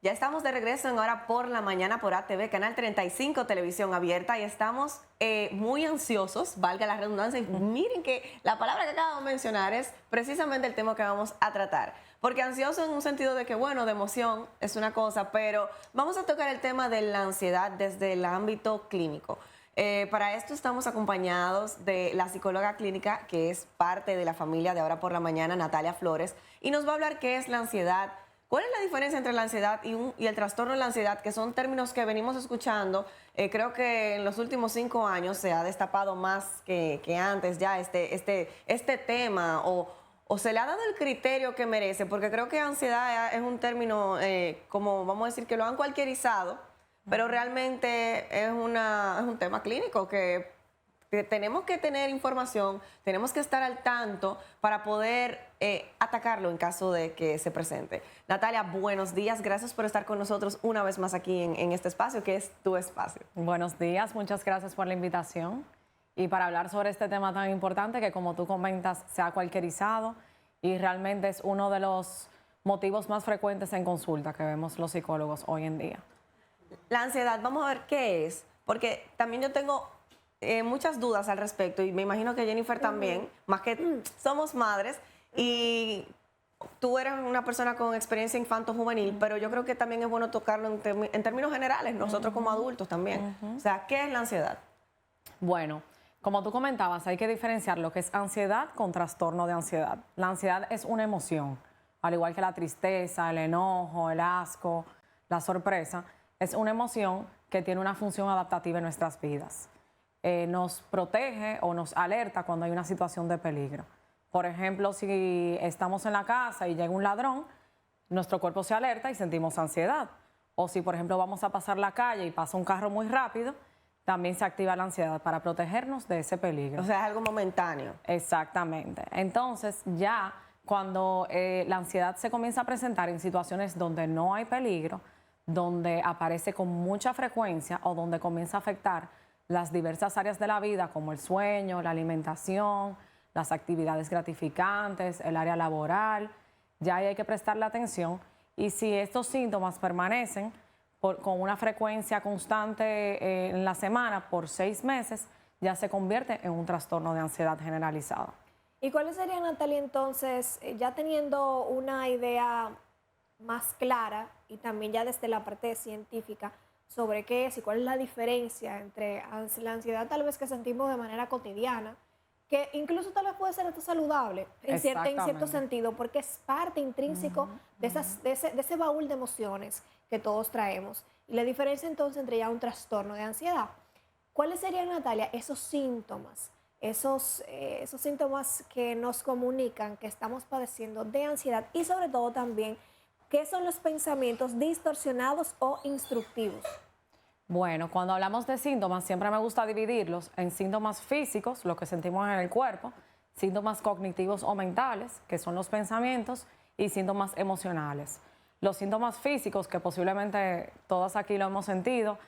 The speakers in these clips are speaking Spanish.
Ya estamos de regreso en Hora por la Mañana por ATV, Canal 35, Televisión Abierta, y estamos muy ansiosos, valga la redundancia, y miren que la palabra que acabo de mencionar es precisamente el tema que vamos a tratar. Porque ansioso en un sentido de que, bueno, de emoción es una cosa, pero vamos a tocar el tema de la ansiedad desde el ámbito clínico. Para esto estamos acompañados de la psicóloga clínica, que es parte de la familia de Ahora por la Mañana, Natalia Flores, y nos va a hablar qué es la ansiedad. ¿Cuál es la diferencia entre la ansiedad y el trastorno de la ansiedad? Que son términos que venimos escuchando. Creo que en los últimos 5 años se ha destapado más que antes ya este tema o se le ha dado el criterio que merece, porque creo que ansiedad es un término, como vamos a decir, que lo han cualquierizado, pero realmente es un tema clínico que tenemos que tener información, tenemos que estar al tanto para poder atacarlo en caso de que se presente. Natalia, buenos días, gracias por estar con nosotros una vez más aquí en este espacio, que es tu espacio. Buenos días, muchas gracias por la invitación y para hablar sobre este tema tan importante que, como tú comentas, se ha cualquierizado y realmente es uno de los motivos más frecuentes en consulta que vemos los psicólogos hoy en día. La ansiedad, vamos a ver qué es, porque también yo tengo muchas dudas al respecto y me imagino que Jennifer también, más que somos madres y tú eres una persona con experiencia infanto-juvenil, pero yo creo que también es bueno tocarlo en términos generales, nosotros como adultos también. O sea, ¿qué es la ansiedad? Bueno, como tú comentabas, hay que diferenciar lo que es ansiedad con trastorno de ansiedad. La ansiedad es una emoción, al igual que la tristeza, el enojo, el asco, la sorpresa, es una emoción que tiene una función adaptativa en nuestras vidas. Nos protege o nos alerta cuando hay una situación de peligro. Por ejemplo, si estamos en la casa y llega un ladrón, nuestro cuerpo se alerta y sentimos ansiedad. O si, por ejemplo, vamos a pasar la calle y pasa un carro muy rápido, también se activa la ansiedad para protegernos de ese peligro. O sea, es algo momentáneo. Exactamente. Entonces, ya cuando la ansiedad se comienza a presentar en situaciones donde no hay peligro, donde aparece con mucha frecuencia o donde comienza a afectar las diversas áreas de la vida, como el sueño, la alimentación, las actividades gratificantes, el área laboral, ya ahí hay que prestarle atención. Y si estos síntomas permanecen con una frecuencia constante en la semana por 6 meses, ya se convierte en un trastorno de ansiedad generalizada. ¿Y cuáles serían, Natalia, entonces, ya teniendo una idea más clara y también ya desde la parte científica sobre qué es y cuál es la diferencia entre la ansiedad tal vez que sentimos de manera cotidiana, que incluso tal vez puede ser hasta saludable en cierto sentido, porque es parte intrínseco de ese baúl de emociones que todos traemos? Y la diferencia entonces entre ya un trastorno de ansiedad. ¿Cuáles serían, Natalia, esos síntomas? Esos síntomas que nos comunican que estamos padeciendo de ansiedad y sobre todo también, ¿qué son los pensamientos distorsionados o instructivos? Bueno, cuando hablamos de síntomas, siempre me gusta dividirlos en síntomas físicos, lo que sentimos en el cuerpo, síntomas cognitivos o mentales, que son los pensamientos, y síntomas emocionales. Los síntomas físicos, que posiblemente todas aquí lo hemos sentido,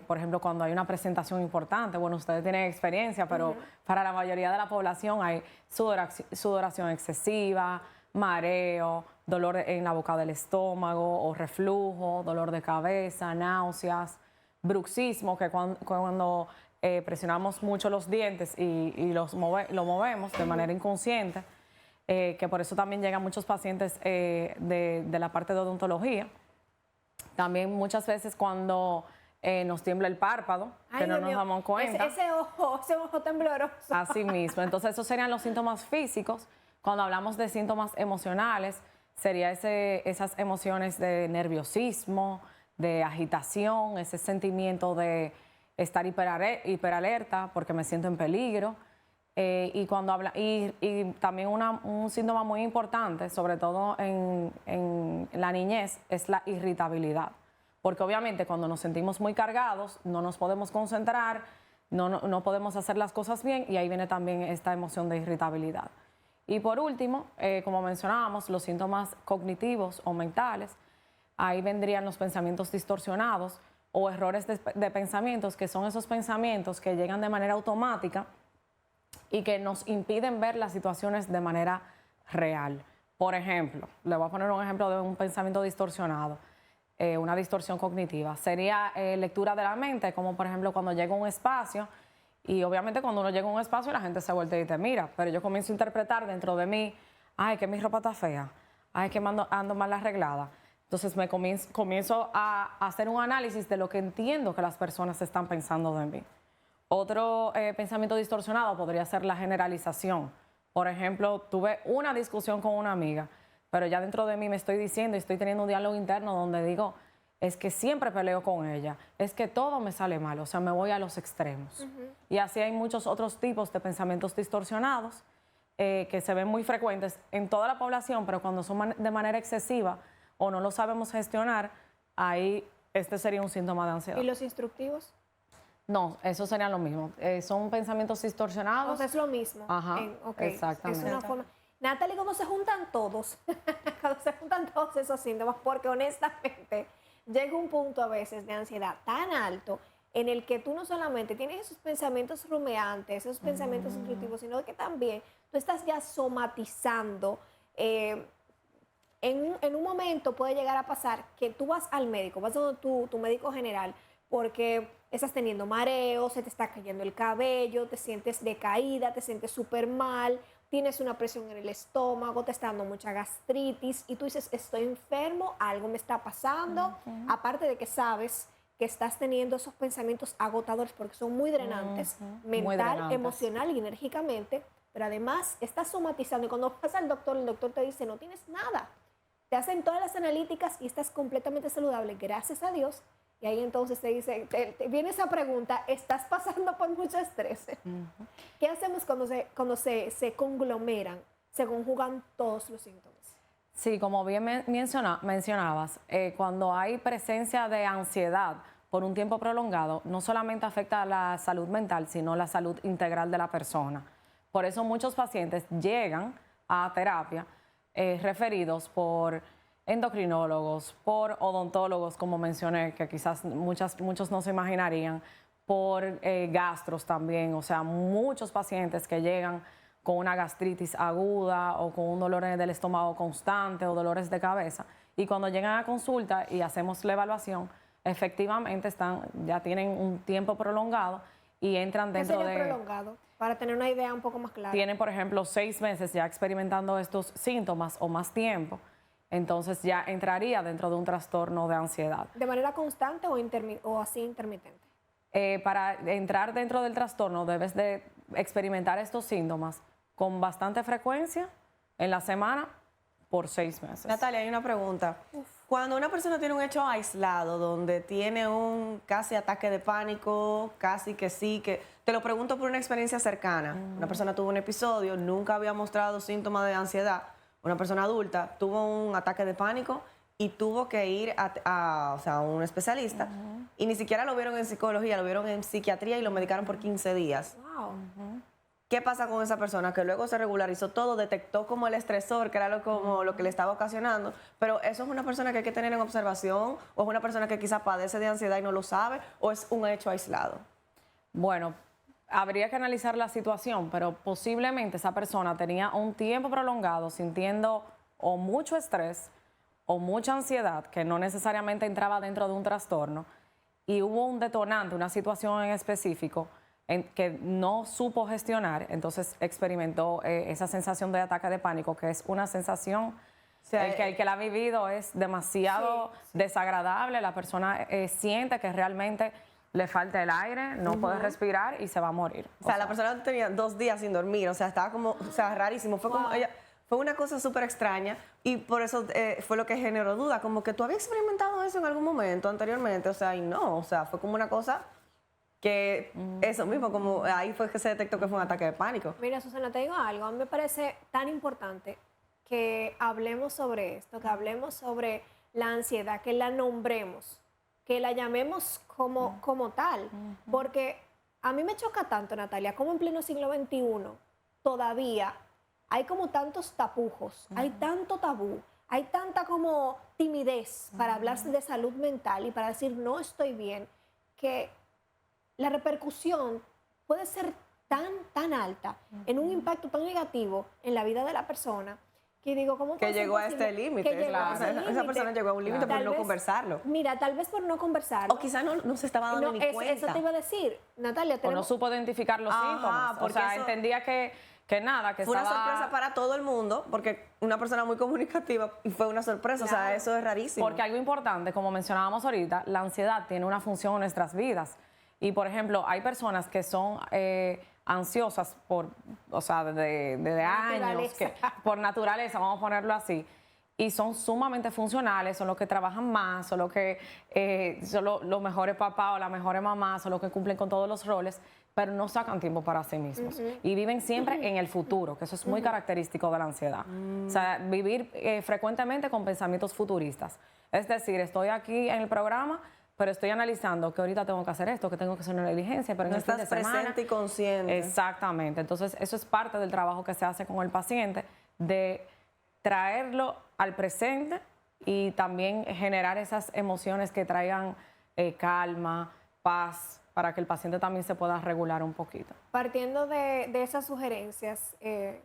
por ejemplo, cuando hay una presentación importante, bueno, ustedes tienen experiencia, pero para la mayoría de la población hay sudoración excesiva, mareo, dolor en la boca del estómago o reflujo, dolor de cabeza, náuseas, bruxismo, que cuando presionamos mucho los dientes y lo movemos de manera inconsciente, que por eso también llegan muchos pacientes de la parte de odontología. También muchas veces cuando nos tiembla el párpado, que no nos damos cuenta. Ese ojo tembloroso. Así mismo. Entonces, esos serían los síntomas físicos. Cuando hablamos de síntomas emocionales, sería esas emociones de nerviosismo, de agitación, ese sentimiento de estar hiperalerta porque me siento en peligro. Y también un síntoma muy importante, sobre todo en la niñez, es la irritabilidad. Porque obviamente cuando nos sentimos muy cargados, no nos podemos concentrar, no podemos hacer las cosas bien, y ahí viene también esta emoción de irritabilidad. Y por último, como mencionábamos, los síntomas cognitivos o mentales, ahí vendrían los pensamientos distorsionados o errores de pensamientos, que son esos pensamientos que llegan de manera automática y que nos impiden ver las situaciones de manera real. Por ejemplo, le voy a poner un ejemplo de un pensamiento distorsionado. una distorsión cognitiva. Sería lectura de la mente, como por ejemplo cuando llego a un espacio, y obviamente cuando uno llega a un espacio la gente se voltea y te mira, pero yo comienzo a interpretar dentro de mí, ay, que mi ropa está fea, ay, que ando mal arreglada. Entonces me comienzo a hacer un análisis de lo que entiendo que las personas están pensando de mí. Otro pensamiento distorsionado podría ser la generalización. Por ejemplo, tuve una discusión con una amiga, pero ya dentro de mí me estoy diciendo y estoy teniendo un diálogo interno donde digo, es que siempre peleo con ella, es que todo me sale mal, o sea, me voy a los extremos. Y así hay muchos otros tipos de pensamientos distorsionados que se ven muy frecuentes en toda la población, pero cuando son de manera excesiva o no lo sabemos gestionar, ahí este sería un síntoma de ansiedad. ¿Y los instructivos? No, eso sería lo mismo. Son pensamientos distorsionados. O sea, es lo mismo. Ajá, Okay. exactamente. Es una forma. Natalie, ¿cómo se juntan todos? Cuando se juntan todos esos síntomas, porque honestamente llega un punto a veces de ansiedad tan alto en el que tú no solamente tienes esos pensamientos rumeantes, esos pensamientos intuitivos, sino que también tú estás ya somatizando. En un momento puede llegar a pasar que tú vas al médico, vas a tu médico general, porque estás teniendo mareos, se te está cayendo el cabello, te sientes decaída, te sientes súper mal, tienes una presión en el estómago, te está dando mucha gastritis y tú dices, estoy enfermo, algo me está pasando, aparte de que sabes que estás teniendo esos pensamientos agotadores porque son muy drenantes, mental, Muy drenantes. emocional y enérgicamente, pero además estás somatizando y cuando vas al doctor, el doctor te dice, no tienes nada. Te hacen todas las analíticas y estás completamente saludable, gracias a Dios. Y ahí entonces te dice, te viene esa pregunta, ¿estás pasando por mucho estrés? ¿Qué hacemos cuando se conglomeran, se conjugan todos los síntomas? Sí, como bien mencionabas, cuando hay presencia de ansiedad por un tiempo prolongado, no solamente afecta a la salud mental, sino la salud integral de la persona. Por eso muchos pacientes llegan a terapia referidos por endocrinólogos, por odontólogos, como mencioné, que quizás muchos no se imaginarían, por gastros también, o sea, muchos pacientes que llegan con una gastritis aguda o con un dolor del estómago constante o dolores de cabeza. Y cuando llegan a consulta y hacemos la evaluación, efectivamente ya tienen un tiempo prolongado y entran dentro ¿Qué sería de... prolongado? Para tener una idea un poco más clara. Tienen, por ejemplo, 6 meses ya experimentando estos síntomas o más tiempo, entonces ya entraría dentro de un trastorno de ansiedad. ¿De manera constante o así intermitente? Para entrar dentro del trastorno debes de experimentar estos síntomas con bastante frecuencia en la semana por 6 meses. Natalia, hay una pregunta. Cuando una persona tiene un hecho aislado, donde tiene un casi ataque de pánico, casi que sí, que te lo pregunto por una experiencia cercana. Una persona tuvo un episodio, nunca había mostrado síntomas de ansiedad. Una persona adulta tuvo un ataque de pánico y tuvo que ir o sea, a un especialista. Y ni siquiera lo vieron en psicología, lo vieron en psiquiatría y lo medicaron por 15 días. Wow. ¿Qué pasa con esa persona? Que luego se regularizó todo, detectó como el estresor, que era como lo que le estaba ocasionando, pero ¿eso es una persona que hay que tener en observación o es una persona que quizá padece de ansiedad y no lo sabe o es un hecho aislado? Bueno, habría que analizar la situación, pero posiblemente esa persona tenía un tiempo prolongado sintiendo o mucho estrés o mucha ansiedad, que no necesariamente entraba dentro de un trastorno, y hubo un detonante, una situación en específico que no supo gestionar, entonces experimentó esa sensación de ataque de pánico, que es una sensación, O sea, el que la ha vivido es demasiado desagradable, la persona siente que realmente le falta el aire, no puede respirar y se va a morir. O sea, la persona tenía 2 días sin dormir, o sea, estaba como, o sea, rarísimo. Fue como ella, fue una cosa súper extraña y por eso fue lo que generó duda, como que tú habías experimentado eso en algún momento anteriormente, o sea, y no, o sea, fue como una cosa que eso mismo, como ahí fue que se detectó que fue un ataque de pánico. Mira, Susana, te digo algo. A mí me parece tan importante que hablemos sobre esto, que hablemos sobre la ansiedad, que la nombremos, que la llamemos como tal. Porque a mí me choca tanto, Natalia, como en pleno siglo XXI todavía hay como tantos tapujos, hay tanto tabú, hay tanta como timidez para hablar de salud mental y para decir no estoy bien, que la repercusión puede ser tan alta, en un impacto tan negativo en la vida de la persona, Que digo, ¿cómo Que puede ser llegó a posible este límite. que llegó a ese Esa límite? persona llegó a un límite por Tal no vez- conversarlo. Mira, tal vez por no conversarlo. O quizás no se estaba dando ni cuenta. Eso te iba a decir, Natalia. O no Tenemos, supo identificar los Ajá, síntomas. O porque sea, eso- entendía que nada, que Fue una estaba... sorpresa para todo el mundo, porque una persona muy comunicativa y fue una sorpresa. O sea, Claro. eso es rarísimo. Porque algo importante, como mencionábamos ahorita, la ansiedad tiene una función en nuestras vidas. Y, por ejemplo, hay personas que son ansiosas o sea, desde años, Naturaleza. por naturaleza, vamos a ponerlo así, y son sumamente funcionales, son los que trabajan más, son los que son los mejores papás o las mejores mamás, son los que cumplen con todos los roles, pero no sacan tiempo para sí mismos. Y viven siempre en el futuro, que eso es muy característico de la ansiedad. O sea, vivir frecuentemente con pensamientos futuristas. Es decir, estoy aquí en el programa, pero estoy analizando que ahorita tengo que hacer esto, que tengo que hacer una diligencia, pero en No el fin estás de semana... presente y consciente. Exactamente. Entonces, eso es parte del trabajo que se hace con el paciente, de traerlo al presente y también generar esas emociones que traigan calma, paz, para que el paciente también se pueda regular un poquito. partiendo de esas sugerencias,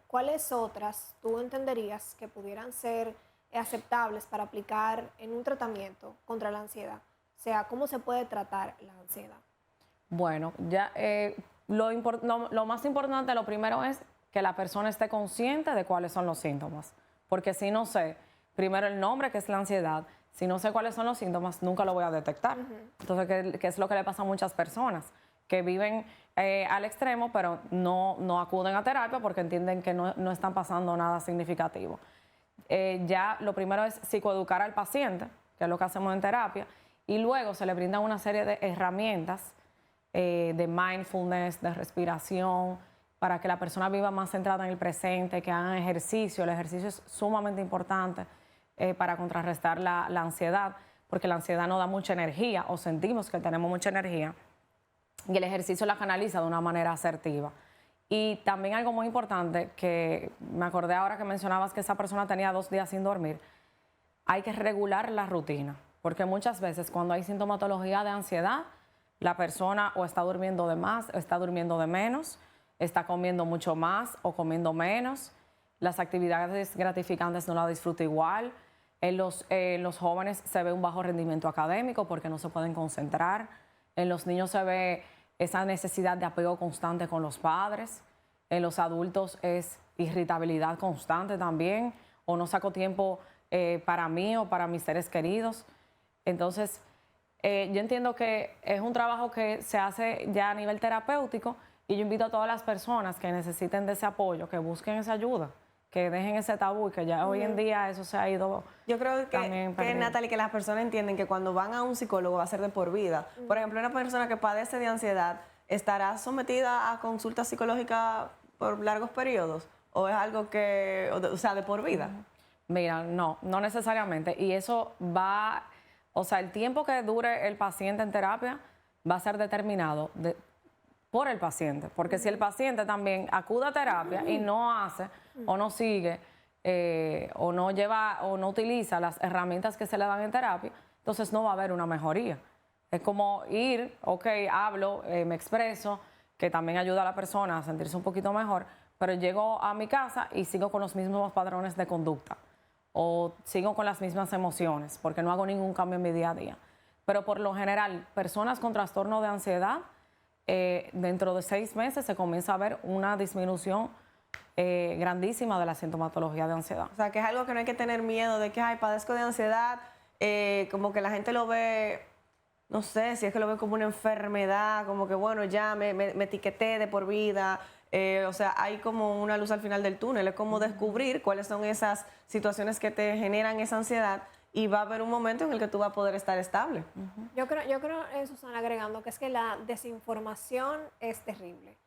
¿cuáles otras tú entenderías que pudieran ser aceptables para aplicar en un tratamiento contra la ansiedad? O sea, ¿cómo se puede tratar la ansiedad? Bueno, ya lo más importante, lo primero es que la persona esté consciente de cuáles son los síntomas. Porque si no sé, primero el nombre, que es la ansiedad, si no sé cuáles son los síntomas, nunca lo voy a detectar. Entonces, ¿qué es lo que le pasa a muchas personas? Que viven al extremo, pero no acuden a terapia porque entienden que no están pasando nada significativo. Ya lo primero es psicoeducar al paciente, que es lo que hacemos en terapia, y luego se le brindan una serie de herramientas de mindfulness, de respiración, para que la persona viva más centrada en el presente, que hagan ejercicio. El ejercicio es sumamente importante para contrarrestar la ansiedad, porque la ansiedad nos da mucha energía, o sentimos que tenemos mucha energía, y el ejercicio la canaliza de una manera asertiva. Y también algo muy importante, que me acordé ahora que mencionabas que esa persona tenía 2 días sin dormir, hay que regular la rutina, porque muchas veces cuando hay sintomatología de ansiedad, la persona o está durmiendo de más, o está durmiendo de menos, está comiendo mucho más o comiendo menos, las actividades gratificantes no las disfruta igual, en los jóvenes se ve un bajo rendimiento académico porque no se pueden concentrar, en los niños se ve esa necesidad de apego constante con los padres, en los adultos es irritabilidad constante también, o no saco tiempo para mí o para mis seres queridos. Entonces, yo entiendo que es un trabajo que se hace ya a nivel terapéutico, y yo invito a todas las personas que necesiten de ese apoyo, que busquen esa ayuda, que dejen ese tabú, y que ya hoy en día eso se ha ido. Yo creo también que perdiendo. Natalie, que las personas entienden que cuando van a un psicólogo va a ser de por vida. Por ejemplo, una persona que padece de ansiedad, ¿estará sometida a consulta psicológica por largos periodos? ¿O es algo que, o sea, de por vida? Mira, no necesariamente. Y eso va, o sea, el tiempo que dure el paciente en terapia va a ser determinado por el paciente. Porque si el paciente también acude a terapia y no hace o no sigue o no lleva o no utiliza las herramientas que se le dan en terapia, entonces no va a haber una mejoría. Es como ir, ok, hablo, me expreso, que también ayuda a la persona a sentirse un poquito mejor, pero llego a mi casa y sigo con los mismos patrones de conducta o sigo con las mismas emociones porque no hago ningún cambio en mi día a día. Pero por lo general, personas con trastorno de ansiedad, dentro de 6 meses se comienza a ver una disminución grandísima de la sintomatología de ansiedad. O sea, que es algo que no hay que tener miedo de que, ay, padezco de ansiedad, como que la gente lo ve, no sé, si es que lo ve como una enfermedad, como que, bueno, ya me etiqueté de por vida. O sea, hay como una luz al final del túnel, es como descubrir cuáles son esas situaciones que te generan esa ansiedad, y va a haber un momento en el que tú vas a poder estar estable. Yo creo, Susana, agregando que es que la desinformación es terrible.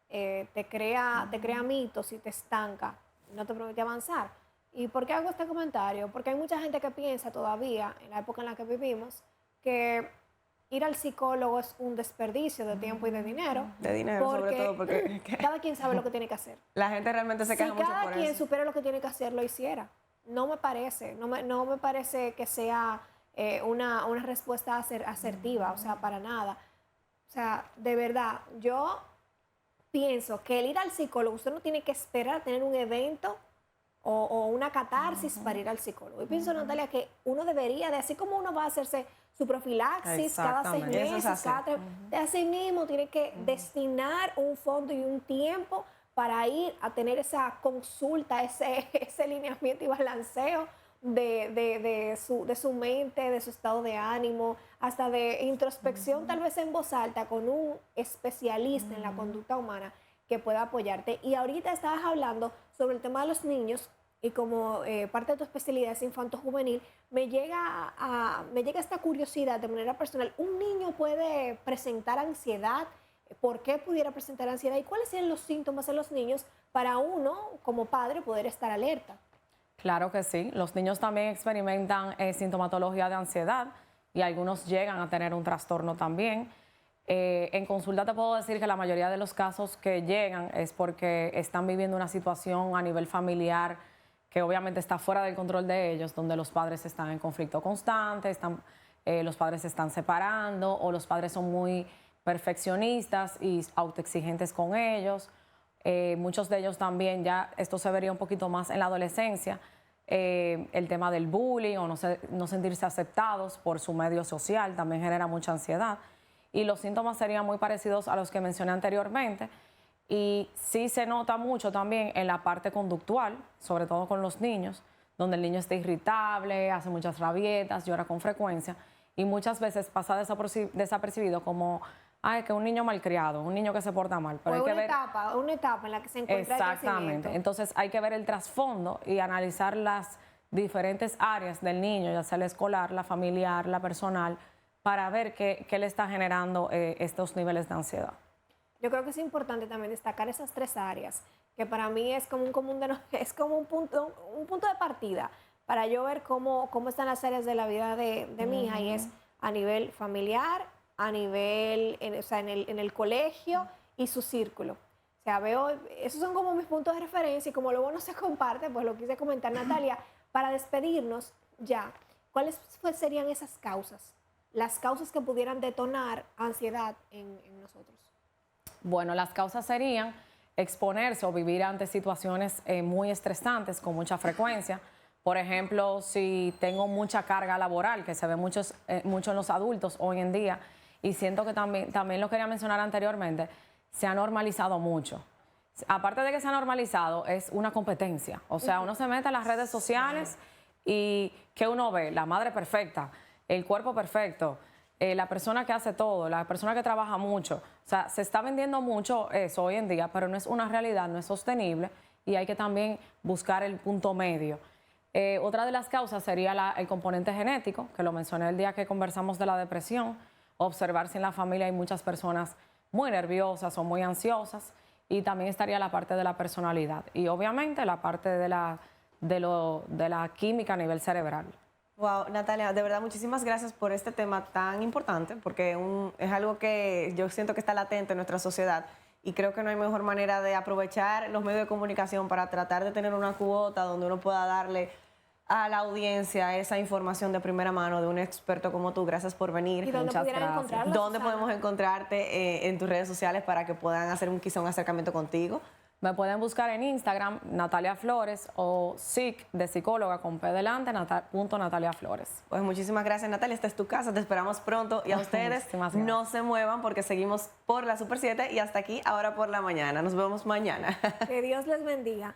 Te crea mitos y te estanca, no te permite avanzar. ¿Y por qué hago este comentario? Porque hay mucha gente que piensa todavía, en la época en la que vivimos, que ir al psicólogo es un desperdicio de tiempo y de dinero. De dinero, sobre todo, porque cada quien sabe lo que tiene que hacer. la gente realmente se queja Si mucho cada por quien eso. supiera lo que tiene que hacer, lo hiciera. No me parece que sea una respuesta asertiva, o sea, para nada. O sea, de verdad, yo pienso que el ir al psicólogo, usted no tiene que esperar a tener un evento o una catarsis para ir al psicólogo. Y pienso, Natalia, que uno debería de, así como uno va a hacerse su profilaxis cada 6 Exactamente. Eso es meses, así. de así mismo tiene que destinar un fondo y un tiempo para ir a tener esa consulta, ese lineamiento y balanceo de su mente, de su estado de ánimo, hasta de introspección, tal vez en voz alta, con un especialista en la conducta humana que pueda apoyarte. Y ahorita estabas hablando sobre el tema de los niños y como parte de tu especialidad es infanto-juvenil, me llega esta curiosidad de manera personal. ¿Un niño puede presentar ansiedad? ¿Por qué pudiera presentar ansiedad? ¿Y cuáles serían los síntomas en los niños para uno, como padre, poder estar alerta? Claro que sí. Los niños también experimentan sintomatología de ansiedad y algunos llegan a tener un trastorno también. En consulta te puedo decir que la mayoría de los casos que llegan es porque están viviendo una situación a nivel familiar que obviamente está fuera del control de ellos, donde los padres están en conflicto constante, los padres se están separando o los padres son muy perfeccionistas y autoexigentes con ellos. Muchos de ellos también, ya esto se vería un poquito más en la adolescencia, el tema del bullying o no sentirse aceptados por su medio social también genera mucha ansiedad. Y los síntomas serían muy parecidos a los que mencioné anteriormente. Y sí se nota mucho también en la parte conductual, sobre todo con los niños, donde el niño está irritable, hace muchas rabietas, llora con frecuencia y muchas veces pasa desapercibido como que un niño malcriado, un niño que se porta mal. Pero Fue hay que ver una etapa en la que se encuentra el exactamente. crecimiento. Entonces hay que ver el trasfondo y analizar las diferentes áreas del niño, ya sea la escolar, la familiar, la personal, para ver qué le está generando estos niveles de ansiedad. Yo creo que es importante también destacar esas 3 áreas, que para mí es como es como un punto de partida para yo ver cómo están las áreas de la vida de mi hija, y es a nivel familiar, a nivel, en el colegio y su círculo. O sea, esos son como mis puntos de referencia y como luego no se comparte, pues lo quise comentar, Natalia, para despedirnos ya. ¿Cuáles serían esas causas? Las causas que pudieran detonar ansiedad en nosotros. Bueno, las causas serían exponerse o vivir ante situaciones muy estresantes con mucha frecuencia. Por ejemplo, si tengo mucha carga laboral, que se ve mucho en los adultos hoy en día, y siento que también lo quería mencionar anteriormente, se ha normalizado mucho. Aparte de que se ha normalizado, es una competencia. O sea, uno se mete en las redes sociales y ¿qué uno ve? La madre perfecta, el cuerpo perfecto, la persona que hace todo, la persona que trabaja mucho. O sea, se está vendiendo mucho eso hoy en día, pero no es una realidad, no es sostenible y hay que también buscar el punto medio. Otra de las causas sería el componente genético, que lo mencioné el día que conversamos de la depresión, observar si en la familia hay muchas personas muy nerviosas o muy ansiosas, y también estaría la parte de la personalidad y obviamente la parte de la química a nivel cerebral. Wow, Natalia, de verdad muchísimas gracias por este tema tan importante, porque es algo que yo siento que está latente en nuestra sociedad y creo que no hay mejor manera de aprovechar los medios de comunicación para tratar de tener una cuota donde uno pueda darle a la audiencia esa información de primera mano de un experto como tú. Gracias por venir. ¿Y dónde Muchas pudieran gracias. encontrarla, ¿Dónde Susana? podemos encontrarte en tus redes sociales para que puedan hacer quizá un acercamiento contigo? Me pueden buscar en Instagram, Natalia Flores, o SIC de psicóloga con P delante, .Natalia Flores. Pues muchísimas gracias, Natalia. Esta es tu casa, te esperamos pronto. Y a ustedes, Muchísimas gracias. no se muevan porque seguimos por la Super 7 y hasta aquí, ahora por la mañana. Nos vemos mañana. Que Dios les bendiga.